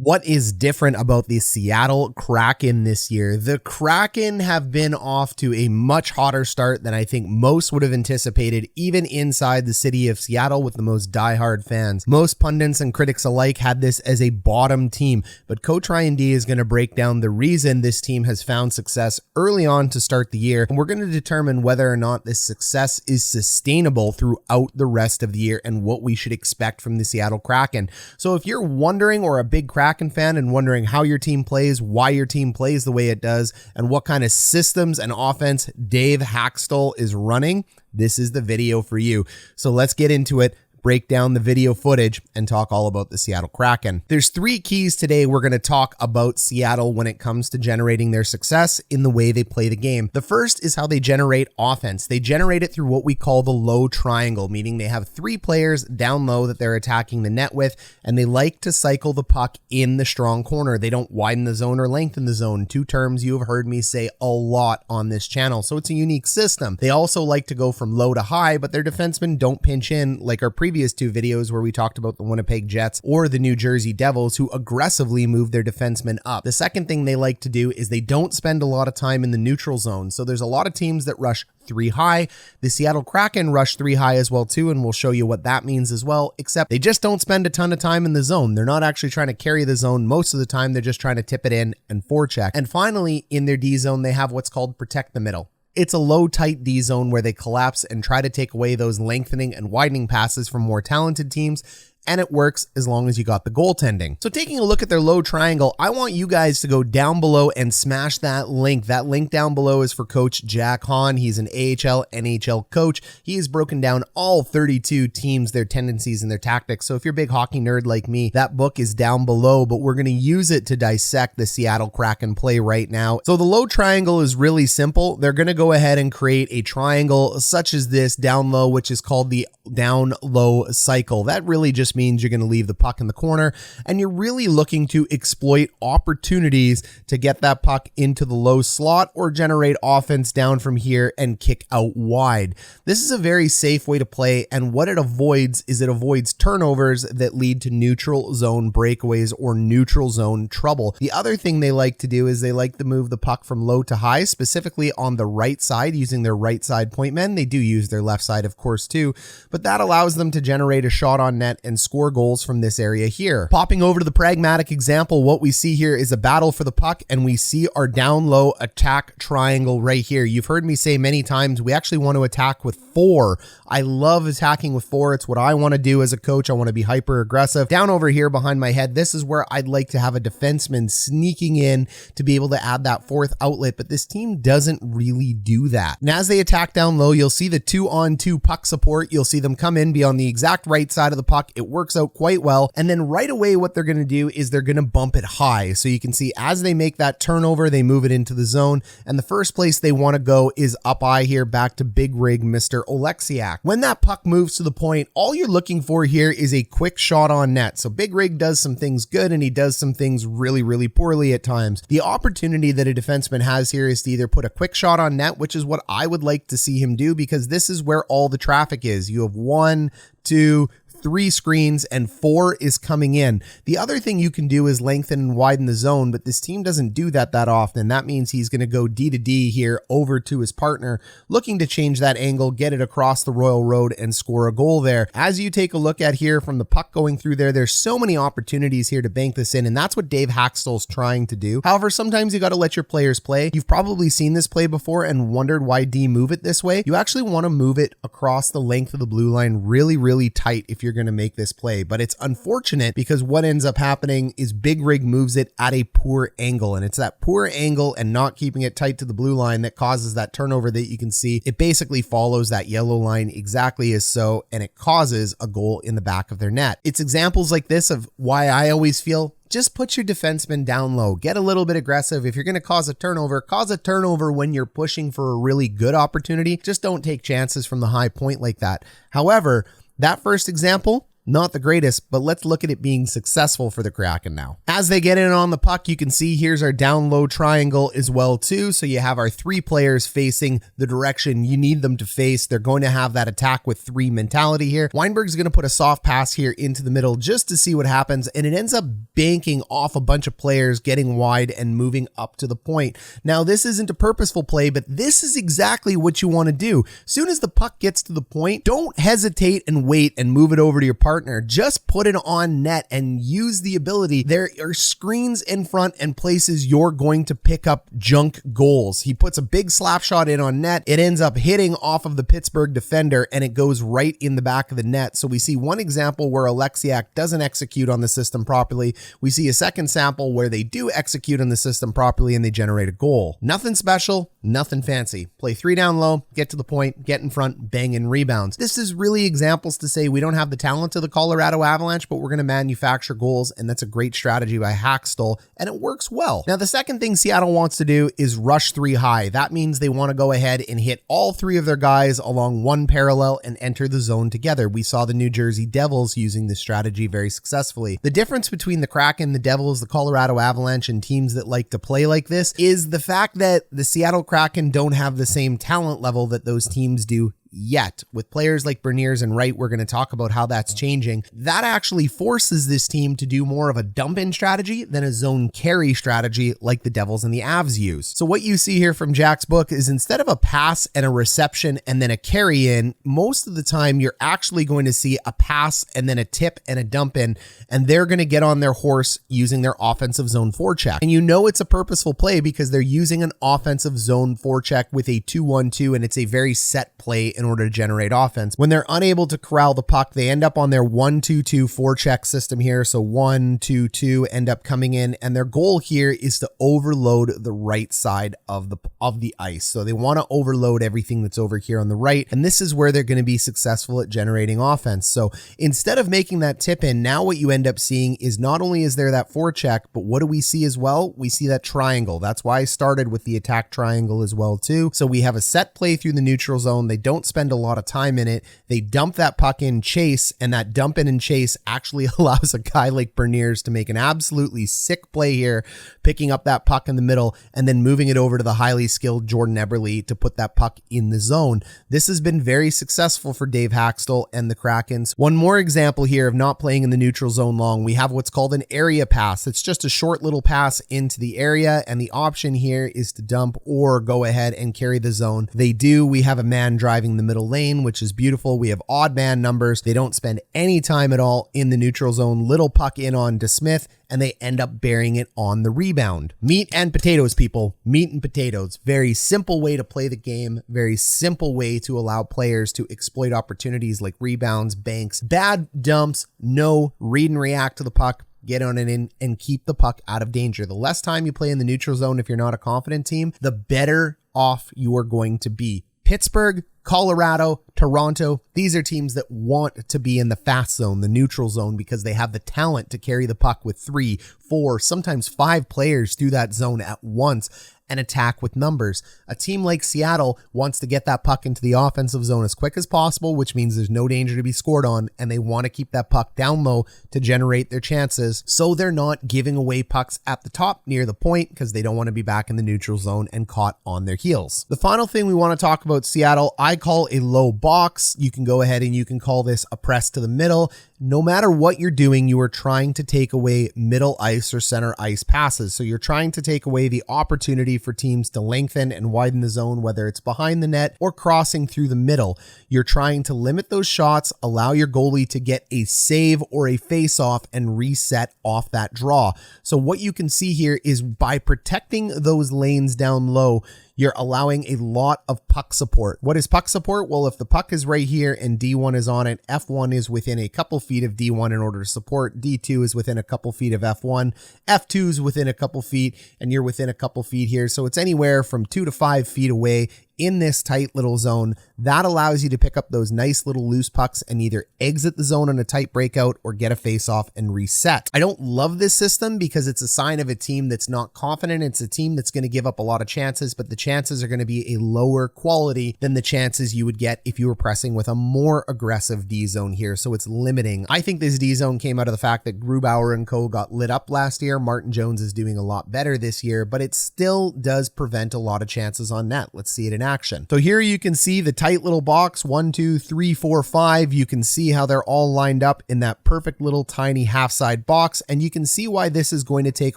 What is different about the Seattle Kraken this year? The Kraken have been off to a much hotter start than I think most would have anticipated, even inside the city of Seattle with the most diehard fans. Most pundits and critics alike had this as a bottom team, but Coach Ryan D is going to break down the reason this team has found success early on to start the year, and we're going to determine whether or not this success is sustainable throughout the rest of the year and what we should expect from the Seattle Kraken. So if you're wondering, or a big Kraken fan and wondering how your team plays, why your team plays the way it does, and what kind of systems and offense Dave Hakstol is running, this is the video for you. So let's get into it, break down the video footage, and talk all about the Seattle Kraken. There's three keys today we're going to talk about Seattle when it comes to generating their success in the way they play the game. The first is how they generate offense. They generate it through what we call the low triangle, meaning they have three players down low that they're attacking the net with, and they like to cycle the puck in the strong corner. They don't widen the zone or lengthen the zone, two terms you have heard me say a lot on this channel, so it's a unique system. They also like to go from low to high, but their defensemen don't pinch in like our previous two videos where we talked about the Winnipeg Jets or the New Jersey Devils, who aggressively move their defensemen up. The second thing they like to do is they don't spend a lot of time in the neutral zone. So there's a lot of teams that rush three high. The Seattle Kraken rush three high as well too, and we'll show you what that means as well, except they just don't spend a ton of time in the zone. They're not actually trying to carry the zone most of the time. They're just trying to tip it in and forecheck. And finally, in their D zone, they have what's called protect the middle. It's a low, tight D zone where they collapse and try to take away those lengthening and widening passes from more talented teams, and it works as long as you got the goaltending. So taking a look at their low triangle, I want you guys to go down below and smash that link. That link down below is for Coach Jack Hahn. He's an AHL, NHL coach. He has broken down all 32 teams, their tendencies and their tactics. So if you're a big hockey nerd like me, that book is down below, but we're going to use it to dissect the Seattle Kraken play right now. So the low triangle is really simple. They're going to go ahead and create a triangle such as this down low, which is called the down low cycle. That really just means you're going to leave the puck in the corner, and you're really looking to exploit opportunities to get that puck into the low slot or generate offense down from here and kick out wide. This is a very safe way to play, and what it avoids is it avoids turnovers that lead to neutral zone breakaways or neutral zone trouble. The other thing they like to do is they like to move the puck from low to high, specifically on the right side using their right side point men. They do use their left side, of course, too, but that allows them to generate a shot on net and score goals from this area here. Popping over to the pragmatic example, what we see here is a battle for the puck, and we see our down low attack triangle right here. You've heard me say many times, we actually want to attack with four. I love attacking with four. It's what I want to do as a coach. I want to be hyper aggressive. Down over here behind my head, this is where I'd like to have a defenseman sneaking in to be able to add that fourth outlet, but this team doesn't really do that. And as they attack down low, you'll see the 2-on-2 puck support. You'll see them come in, be on the exact right side of the puck. It works out quite well. And then right away, what they're going to do is they're going to bump it high. So you can see as they make that turnover, they move it into the zone. And the first place they want to go is up high here, back to Big Rig Mr. Oleksiak. When that puck moves to the point, all you're looking for here is a quick shot on net. So Big Rig does some things good and he does some things really, really poorly at times. The opportunity that a defenseman has here is to either put a quick shot on net, which is what I would like to see him do, because this is where all the traffic is. You have 1, 2, 3 screens and 4 is coming in. The other thing you can do is lengthen and widen the zone, but this team doesn't do that often. That means he's going to go D to D here over to his partner, looking to change that angle, get it across the Royal Road and score a goal there. As you take a look at here from the puck going through there, there's so many opportunities here to bank this in, and that's what Dave Hakstol's trying to do. However, sometimes you got to let your players play. You've probably seen this play before and wondered why D move it this way. You actually want to move it across the length of the blue line really, really tight if you're going to make this play, but it's unfortunate because what ends up happening is Big Rig moves it at a poor angle, and it's that poor angle and not keeping it tight to the blue line that causes that turnover that you can see. It basically follows that yellow line exactly as so, and it causes a goal in the back of their net. It's examples like this of why I always feel just put your defenseman down low, get a little bit aggressive. If you're going to cause a turnover when you're pushing for a really good opportunity. Just don't take chances from the high point like that. However, that first example, not the greatest, but let's look at it being successful for the Kraken now. As they get in on the puck, you can see here's our down low triangle as well too. So you have our 3 players facing the direction you need them to face. They're going to have that attack with 3 mentality here. Weinberg's going to put a soft pass here into the middle just to see what happens, and it ends up banking off a bunch of players, getting wide and moving up to the point. Now, this isn't a purposeful play, but this is exactly what you want to do. Soon as the puck gets to the point, don't hesitate and wait and move it over to your partner. Just put it on net and use the ability. There are screens in front and places you're going to pick up junk goals. He puts a big slap shot in on net. It ends up hitting off of the Pittsburgh defender and it goes right in the back of the net. So we see one example where Alexiak doesn't execute on the system properly. We see a second sample where they do execute on the system properly and they generate a goal. Nothing special, nothing fancy. Play 3 down low, get to the point, get in front, bang in rebounds. This is really examples to say we don't have the talent of the Colorado Avalanche, but we're going to manufacture goals, and that's a great strategy by Hakstol, and it works well. Now, the second thing Seattle wants to do is rush 3 high. That means they want to go ahead and hit all 3 of their guys along one parallel and enter the zone together. We saw the New Jersey Devils using this strategy very successfully. The difference between the Kraken, the Devils, the Colorado Avalanche, and teams that like to play like this is the fact that the Seattle Kraken don't have the same talent level that those teams do yet. With players like Beniers and Wright, we're going to talk about how that's changing. That actually forces this team to do more of a dump-in strategy than a zone carry strategy like the Devils and the Avs use. So what you see here from Jack's book is instead of a pass and a reception and then a carry in, most of the time you're actually going to see a pass and then a tip and a dump in, and they're going to get on their horse using their offensive zone forecheck. And you know it's a purposeful play because they're using an offensive zone forecheck with a 2-1-2, and it's a very set play in order to generate offense. When they're unable to corral the puck, they end up on their 1-2-2 forecheck system here. So 1-2-2 end up coming in, and their goal here is to overload the right side of the ice. So they want to overload everything that's over here on the right, and this is where they're going to be successful at generating offense. So instead of making that tip in, now what you end up seeing is not only is there that forecheck, but what do we see as well? We see that triangle. That's why I started with the attack triangle as well too. So we have a set play through the neutral zone. They don't spend a lot of time in it. They dump that puck in chase, and that dump in and chase actually allows a guy like Beniers to make an absolutely sick play here, picking up that puck in the middle and then moving it over to the highly skilled Jordan Eberle to put that puck in the zone. This has been very successful for Dave Hakstol and the Krakens. One more example here of not playing in the neutral zone long. We have what's called an area pass. It's just a short little pass into the area, and the option here is to dump or go ahead and carry the zone. They do. We have a man driving the middle lane, which is beautiful. We have odd man numbers. They don't spend any time at all in the neutral zone. Little puck in on DeSmith, and they end up burying it on the rebound. Meat and potatoes, people. Meat and potatoes. Very simple way to play the game. Very simple way to allow players to exploit opportunities like rebounds, banks, bad dumps, no read and react to the puck. Get on it in and keep the puck out of danger. The less time you play in the neutral zone, if you're not a confident team, the better off you are going to be. Pittsburgh, Colorado, Toronto, these are teams that want to be in the fast zone, the neutral zone, because they have the talent to carry the puck with 3, 4, sometimes 5 players through that zone at once and attack with numbers. A team like Seattle wants to get that puck into the offensive zone as quick as possible, which means there's no danger to be scored on, and they want to keep that puck down low to generate their chances, so they're not giving away pucks at the top near the point because they don't want to be back in the neutral zone and caught on their heels. The final thing we want to talk about Seattle, I call a low box. You can go ahead and you can call this a press to the middle. No matter what you're doing, you are trying to take away middle ice or center ice passes. So you're trying to take away the opportunity for teams to lengthen and widen the zone, whether it's behind the net or crossing through the middle. You're trying to limit those shots, allow your goalie to get a save or a face-off and reset off that draw. So what you can see here is by protecting those lanes down low, you're allowing a lot of puck support. What is puck support? Well, if the puck is right here and D1 is on it, F1 is within a couple feet of D1 in order to support. D2 is within a couple feet of F1. F2 is within a couple feet, and you're within a couple feet here. So it's anywhere from 2 to 5 feet away in this tight little zone. That allows you to pick up those nice little loose pucks and either exit the zone on a tight breakout or get a face-off and reset. I don't love this system because it's a sign of a team that's not confident. It's a team that's going to give up a lot of chances, but the chances are going to be a lower quality than the chances you would get if you were pressing with a more aggressive D zone here. So it's limiting. I think this D zone came out of the fact that Grubauer and co got lit up last year. Martin Jones is doing a lot better this year, but it still does prevent a lot of chances on net. Let's see it in action. So here you can see the tight little box, 1, 2, 3, 4, 5. You can see how they're all lined up in that perfect little tiny half side box. And you can see why this is going to take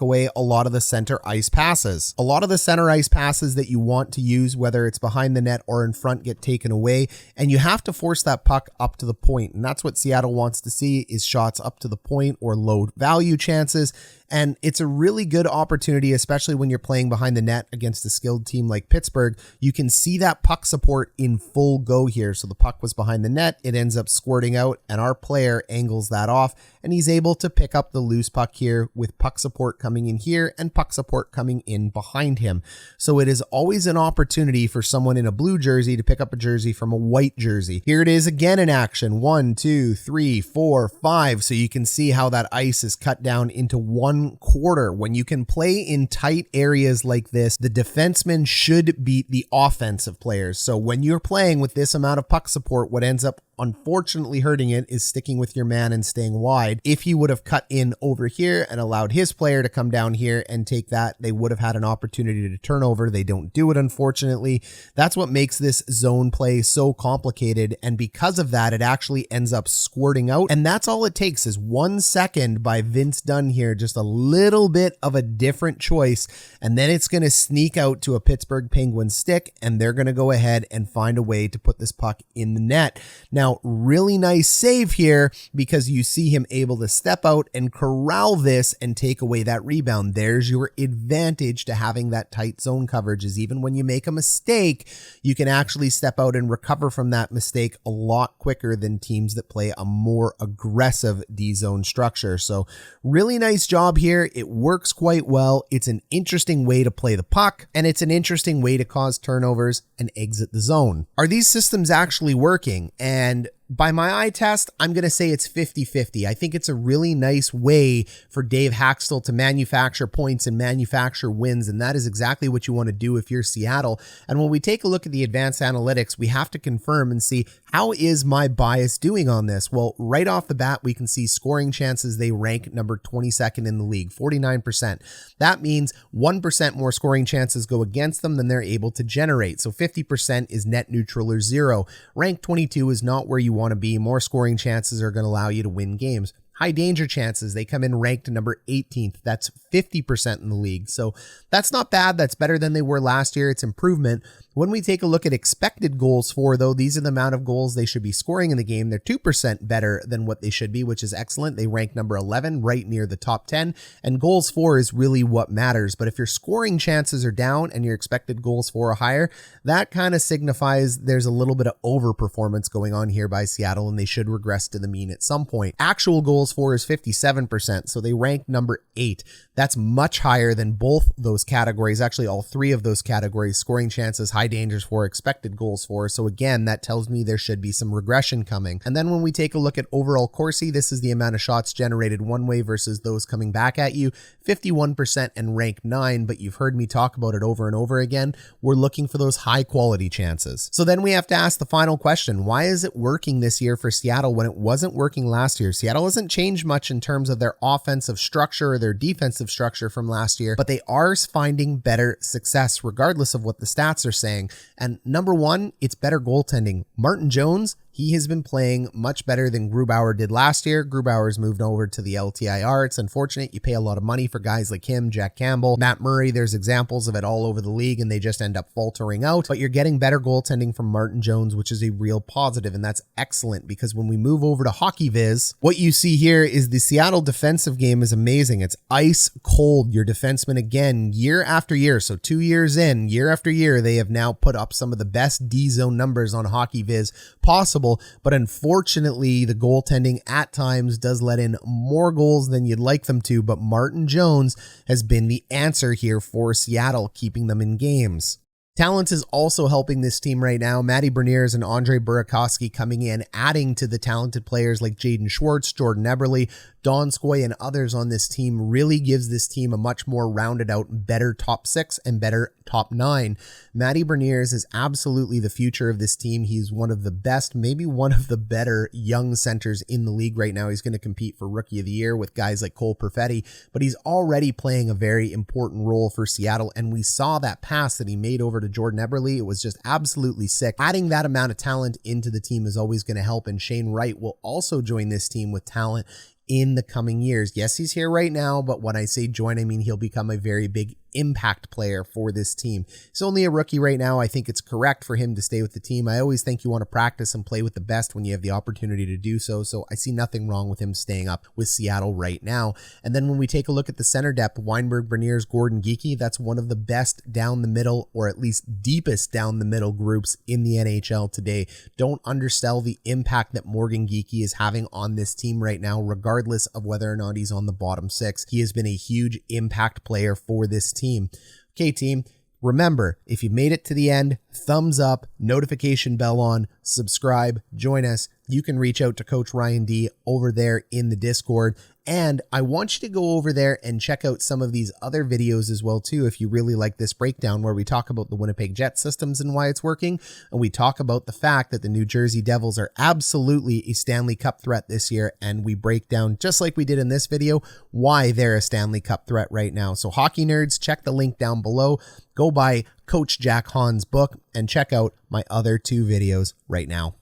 away a lot of the center ice passes. A lot of the center ice passes that you want to use, whether it's behind the net or in front, get taken away. And you have to force that puck up to the point. And that's what Seattle wants to see, is shots up to the point or low value chances. And it's a really good opportunity, especially when you're playing behind the net against a skilled team like Pittsburgh. You can see that puck support in full go here. So the puck was behind the net. It ends up squirting out, and our player angles that off, and he's able to pick up the loose puck here with puck support coming in here and puck support coming in behind him. So it is always an opportunity for someone in a blue jersey to pick up a jersey from a white jersey. Here it is again in action. 1, 2, 3, 4, 5. So you can see how that ice is cut down into 1 quarter. When you can play in tight areas like this, the defenseman should beat the offensive players. So when you're playing with this amount of puck support, what ends up unfortunately hurting it is sticking with your man and staying wide. If he would have cut in over here and allowed his player to come down here and take that, they would have had an opportunity to turn over. They don't do it, unfortunately. That's what makes this zone play so complicated. And because of that, it actually ends up squirting out. And that's all it takes, is 1 second by Vince Dunn here, just a little bit of a different choice. And then it's going to sneak out to a Pittsburgh Penguins stick, and they're going to go ahead and find a way to put this puck in the net. Now, really nice save here, because you see him able to step out and corral this and take away that rebound. There's your advantage to having that tight zone coverage, is even when you make a mistake, you can actually step out and recover from that mistake a lot quicker than teams that play a more aggressive D zone structure. So really nice job here. It works quite well. It's an interesting way to play the puck, and it's an interesting way to cause turnovers and exit the zone. Are these systems actually working? And by my eye test, I'm going to say it's 50-50. I think it's a really nice way for Dave Hakstol to manufacture points and manufacture wins, and that is exactly what you want to do if you're Seattle. And when we take a look at the advanced analytics, we have to confirm and see, how is my bias doing on this? Well, right off the bat, we can see scoring chances. They rank number 22nd in the league, 49%. That means 1% more scoring chances go against them than they're able to generate. So 50% is net neutral or 0. Rank 22 is not where you want to be. More scoring chances are going to allow you to win games. High danger chances, they come in ranked number 18th. That's 50% in the league. So that's not bad. That's better than they were last year. It's improvement. When we take a look at expected goals for, though, these are the amount of goals they should be scoring in the game. They're 2% better than what they should be, which is excellent. They rank number 11, right near the top 10. And goals for is really what matters. But if your scoring chances are down and your expected goals for are higher, that kind of signifies there's a little bit of overperformance going on here by Seattle, and they should regress to the mean at some point. Actual goals for is 57%, so they rank number 8. That's much higher than both those categories, actually all 3 of those categories: scoring chances, high dangers for, expected goals for. So again, that tells me there should be some regression coming. And then when we take a look at overall Corsi, this is the amount of shots generated one way versus those coming back at you, 51% and rank 9, but you've heard me talk about it over and over again. We're looking for those high quality chances. So then we have to ask the final question: why is it working this year for Seattle when it wasn't working last year? Seattle hasn't changed much in terms of their offensive structure or their defensive structure from last year, but they are finding better success regardless of what the stats are saying. And number one, it's better goaltending. Martin Jones, he has been playing much better than Grubauer did last year. Grubauer's moved over to the LTIR. It's unfortunate. You pay a lot of money for guys like him, Jack Campbell, Matt Murray. There's examples of it all over the league, and they just end up faltering out. But you're getting better goaltending from Martin Jones, which is a real positive, and that's excellent, because when we move over to Hockey Viz, what you see here is the Seattle defensive game is amazing. It's ice cold. Your defensemen, again, year after year, so 2 years in, year after year, they have now put up some of the best D-zone numbers on Hockey Viz possible. But unfortunately, the goaltending at times does let in more goals than you'd like them to. But Martin Jones has been the answer here for Seattle, keeping them in games. Talent is also helping this team right now. Matty Beniers and Andre Burakovsky coming in, adding to the talented players like Jaden Schwartz, Jordan Eberle, Donskoy, and others on this team really gives this team a much more rounded out, better top 6 and better top 9. Matty Beniers is absolutely the future of this team. He's one of the best, maybe one of the better young centers in the league right now. He's going to compete for Rookie of the Year with guys like Cole Perfetti, but he's already playing a very important role for Seattle, and we saw that pass that he made over to Jordan Eberle. It was just absolutely sick. Adding that amount of talent into the team is always going to help, and Shane Wright will also join this team with talent in the coming years. Yes, he's here right now, but when I say join, I mean he'll become a very big impact player for this team. He's only a rookie right now. I think it's correct for him to stay with the team. I always think you want to practice and play with the best when you have the opportunity to do so. So I see nothing wrong with him staying up with Seattle right now. And then when we take a look at the center depth, Weinberg, Beniers, Gordon, Geekie, that's one of the best down the middle, or at least deepest down the middle groups in the NHL today. Don't undersell the impact that Morgan Geekie is having on this team right now, regardless of whether or not he's on the bottom 6. He has been a huge impact player for this team. Okay, team, remember, if you made it to the end, thumbs up, notification bell on, subscribe, join us. You can reach out to Coach Ryan D over there in the Discord. And I want you to go over there and check out some of these other videos as well, too, if you really like this breakdown where we talk about the Winnipeg Jets systems and why it's working. And we talk about the fact that the New Jersey Devils are absolutely a Stanley Cup threat this year. And we break down, just like we did in this video, why they're a Stanley Cup threat right now. So hockey nerds, check the link down below. Go buy Coach Jack Hahn's book and check out my other 2 videos right now.